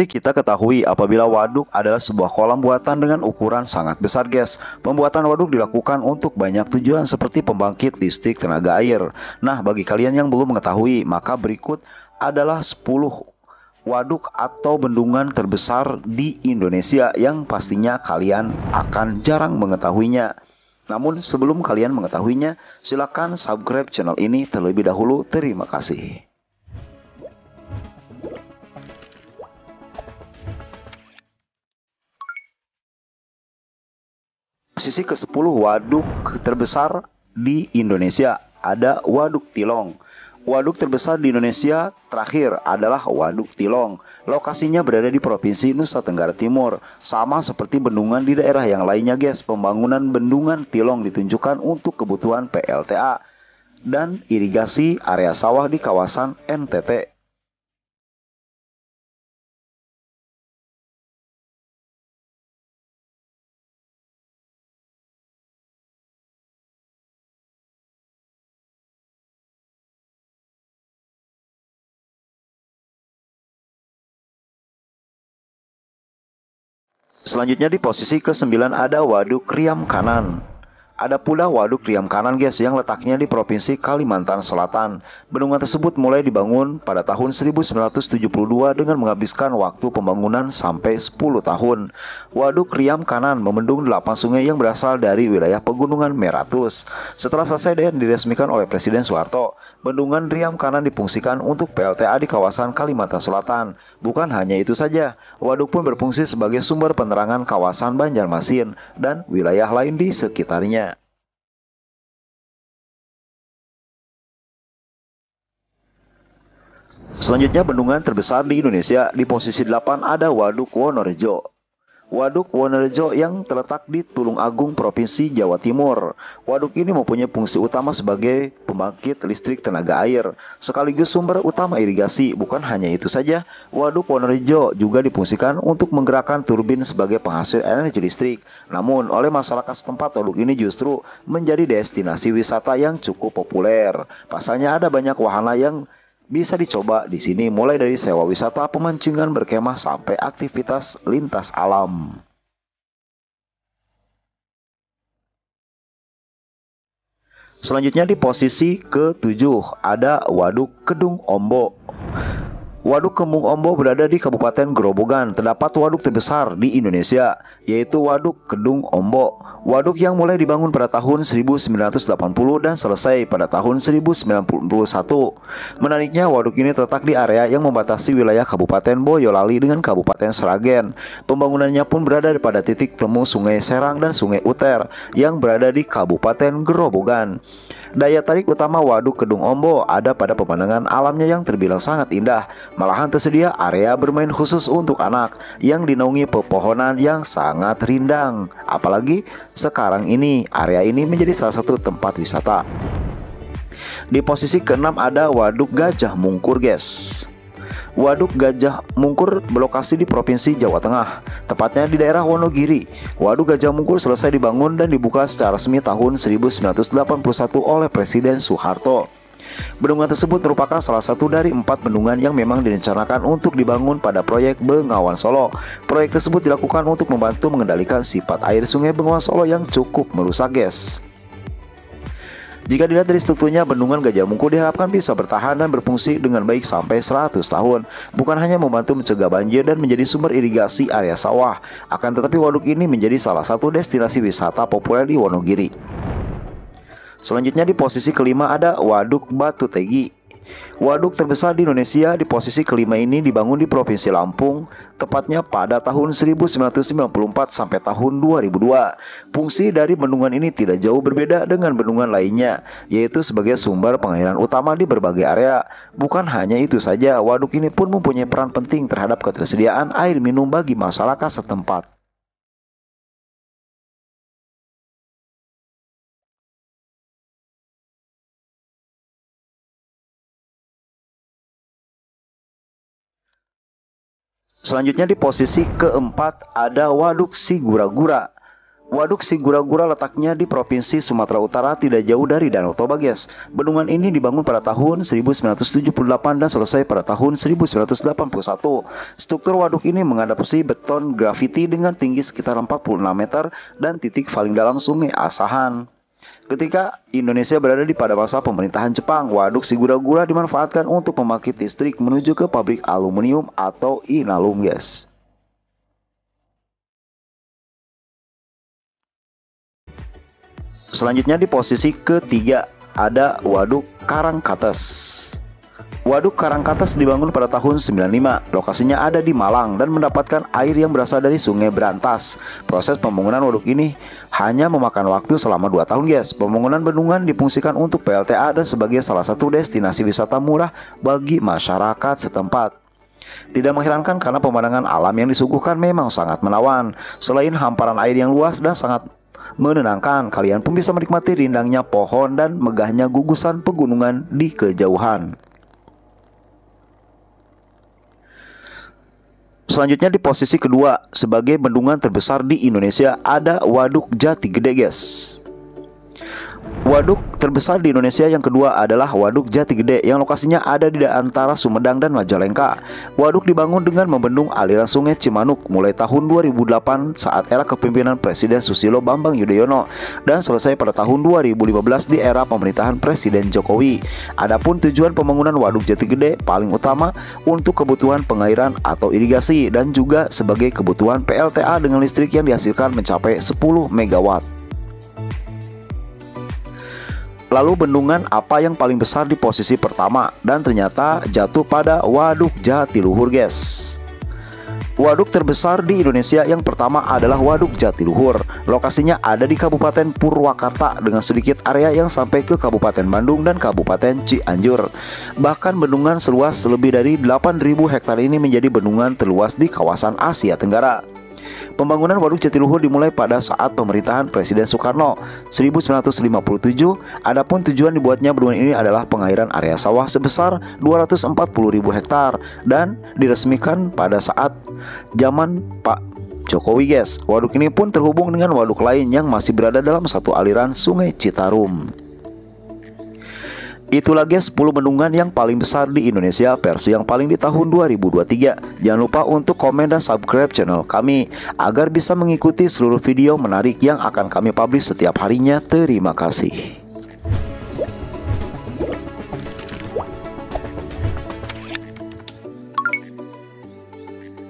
Seperti kita ketahui, apabila waduk adalah sebuah kolam buatan dengan ukuran sangat besar, guys. Pembuatan waduk dilakukan untuk banyak tujuan seperti pembangkit listrik tenaga air. Nah, bagi kalian yang belum mengetahui, maka berikut adalah 10 waduk atau bendungan terbesar di Indonesia yang pastinya kalian akan jarang mengetahuinya. Namun sebelum kalian mengetahuinya, silakan subscribe channel ini terlebih dahulu. Terima kasih. Posisi ke-10 waduk terbesar di Indonesia ada Waduk Tilong. Waduk terbesar di Indonesia terakhir adalah Waduk Tilong. Lokasinya berada di Provinsi Nusa Tenggara Timur. Sama seperti bendungan di daerah yang lainnya, guys. Pembangunan bendungan Tilong ditunjukkan untuk kebutuhan PLTA dan irigasi area sawah di kawasan NTT. Selanjutnya di posisi ke-9 ada Waduk Riam Kanan. Ada pula Waduk Riam Kanan, guys, yang letaknya di Provinsi Kalimantan Selatan. Bendungan tersebut mulai dibangun pada tahun 1972 dengan menghabiskan waktu pembangunan sampai 10 tahun. Waduk Riam Kanan membendung 8 sungai yang berasal dari wilayah Pegunungan Meratus. Setelah selesai dan diresmikan oleh Presiden Soeharto, bendungan Riam Kanan difungsikan untuk PLTA di kawasan Kalimantan Selatan. Bukan hanya itu saja, waduk pun berfungsi sebagai sumber penerangan kawasan Banjarmasin dan wilayah lain di sekitarnya. Selanjutnya bendungan terbesar di Indonesia, di posisi 8 ada Waduk Wonorejo. Waduk Wonorejo yang terletak di Tulungagung, Provinsi Jawa Timur. Waduk ini mempunyai fungsi utama sebagai pembangkit listrik tenaga air, sekaligus sumber utama irigasi. Bukan hanya itu saja, Waduk Wonorejo juga difungsikan untuk menggerakkan turbin sebagai penghasil energi listrik. Namun, oleh masyarakat setempat, waduk ini justru menjadi destinasi wisata yang cukup populer. Pasalnya ada banyak wahana yang bisa dicoba di sini, mulai dari sewa wisata, pemancingan, berkemah, sampai aktivitas lintas alam. Selanjutnya di posisi ke-7 ada Waduk Kedung Ombo. Waduk Kedung Ombo berada di Kabupaten Grobogan. Terdapat waduk terbesar di Indonesia, yaitu Waduk Kedung Ombo. Waduk yang mulai dibangun pada tahun 1980 dan selesai pada tahun 1991. Menariknya, waduk ini terletak di area yang membatasi wilayah Kabupaten Boyolali dengan Kabupaten Sragen. Pembangunannya pun berada pada titik temu Sungai Serang dan Sungai Uter yang berada di Kabupaten Grobogan. Daya tarik utama Waduk Kedung Ombo ada pada pemandangan alamnya yang terbilang sangat indah. Malahan tersedia area bermain khusus untuk anak yang dinaungi pepohonan yang sangat rindang. Apalagi sekarang ini area ini menjadi salah satu tempat wisata. Di posisi ke-6 ada Waduk Gajah Mungkur, guys. Waduk Gajah Mungkur berlokasi di Provinsi Jawa Tengah, tepatnya di daerah Wonogiri. Waduk Gajah Mungkur selesai dibangun dan dibuka secara resmi tahun 1981 oleh Presiden Soeharto. Bendungan tersebut merupakan salah satu dari 4 bendungan yang memang direncanakan untuk dibangun pada proyek Bengawan Solo. Proyek tersebut dilakukan untuk membantu mengendalikan sifat air sungai Bengawan Solo yang cukup merusak, guys. Jika dilihat dari strukturnya, bendungan Gajah Mungkur diharapkan bisa bertahan dan berfungsi dengan baik sampai 100 tahun. Bukan hanya membantu mencegah banjir dan menjadi sumber irigasi area sawah, akan tetapi waduk ini menjadi salah satu destinasi wisata populer di Wonogiri. Selanjutnya di posisi ke-5 ada Waduk Batu Tegi. Waduk terbesar di Indonesia di posisi ke-5 ini dibangun di Provinsi Lampung, tepatnya pada tahun 1994 sampai tahun 2002. Fungsi dari bendungan ini tidak jauh berbeda dengan bendungan lainnya, yaitu sebagai sumber pengairan utama di berbagai area. Bukan hanya itu saja, waduk ini pun mempunyai peran penting terhadap ketersediaan air minum bagi masyarakat setempat. Selanjutnya di posisi keempat ada Waduk Sigura-gura. Waduk Sigura-gura letaknya di Provinsi Sumatera Utara tidak jauh dari Danau Toba, guys. Bendungan ini dibangun pada tahun 1978 dan selesai pada tahun 1981. Struktur waduk ini mengadopsi beton grafiti dengan tinggi sekitar 46 meter dan titik paling dalam Sungai Asahan. Ketika Indonesia berada pada masa pemerintahan Jepang, waduk Sigura-gura dimanfaatkan untuk pembangkit listrik menuju ke pabrik aluminium atau Inalum, guys. Selanjutnya di posisi ketiga ada Waduk Karangkates. Waduk Karangkates dibangun pada tahun 95. Lokasinya ada di Malang dan mendapatkan air yang berasal dari Sungai Berantas. Proses pembangunan waduk ini hanya memakan waktu selama 2 tahun, guys. Pembangunan bendungan difungsikan untuk PLTA dan sebagai salah satu destinasi wisata murah bagi masyarakat setempat. Tidak mengherankan karena pemandangan alam yang disuguhkan memang sangat menawan. Selain hamparan air yang luas dan sangat menenangkan, kalian pun bisa menikmati rindangnya pohon dan megahnya gugusan pegunungan di kejauhan. Selanjutnya di posisi kedua sebagai bendungan terbesar di Indonesia ada Waduk Jati Gede, guys. Waduk terbesar di Indonesia yang kedua adalah Waduk Jati Gede yang lokasinya ada di antara Sumedang dan Majalengka. Waduk dibangun dengan membendung aliran Sungai Cimanuk mulai tahun 2008 saat era kepemimpinan Presiden Susilo Bambang Yudhoyono dan selesai pada tahun 2015 di era pemerintahan Presiden Jokowi. Adapun tujuan pembangunan Waduk Jati Gede paling utama untuk kebutuhan pengairan atau irigasi dan juga sebagai kebutuhan PLTA dengan listrik yang dihasilkan mencapai 10 MW. Lalu bendungan apa yang paling besar di posisi pertama? Dan ternyata jatuh pada Waduk Jatiluhur, guys. Waduk terbesar di Indonesia yang pertama adalah Waduk Jatiluhur. Lokasinya ada di Kabupaten Purwakarta dengan sedikit area yang sampai ke Kabupaten Bandung dan Kabupaten Cianjur. Bahkan bendungan seluas lebih dari 8.000 hektar ini menjadi bendungan terluas di kawasan Asia Tenggara. Pembangunan Waduk Jatiluhur dimulai pada saat pemerintahan Presiden Soekarno 1957. Adapun tujuan dibuatnya bendungan ini adalah pengairan area sawah sebesar 240.000 hektar dan diresmikan pada saat zaman Pak Jokowi, guys. Waduk ini pun terhubung dengan waduk lain yang masih berada dalam satu aliran Sungai Citarum. Itulah, guys, 10 bendungan yang paling besar di Indonesia versi yang paling di tahun 2023. Jangan lupa untuk komen dan subscribe channel kami agar bisa mengikuti seluruh video menarik yang akan kami publish setiap harinya. Terima kasih.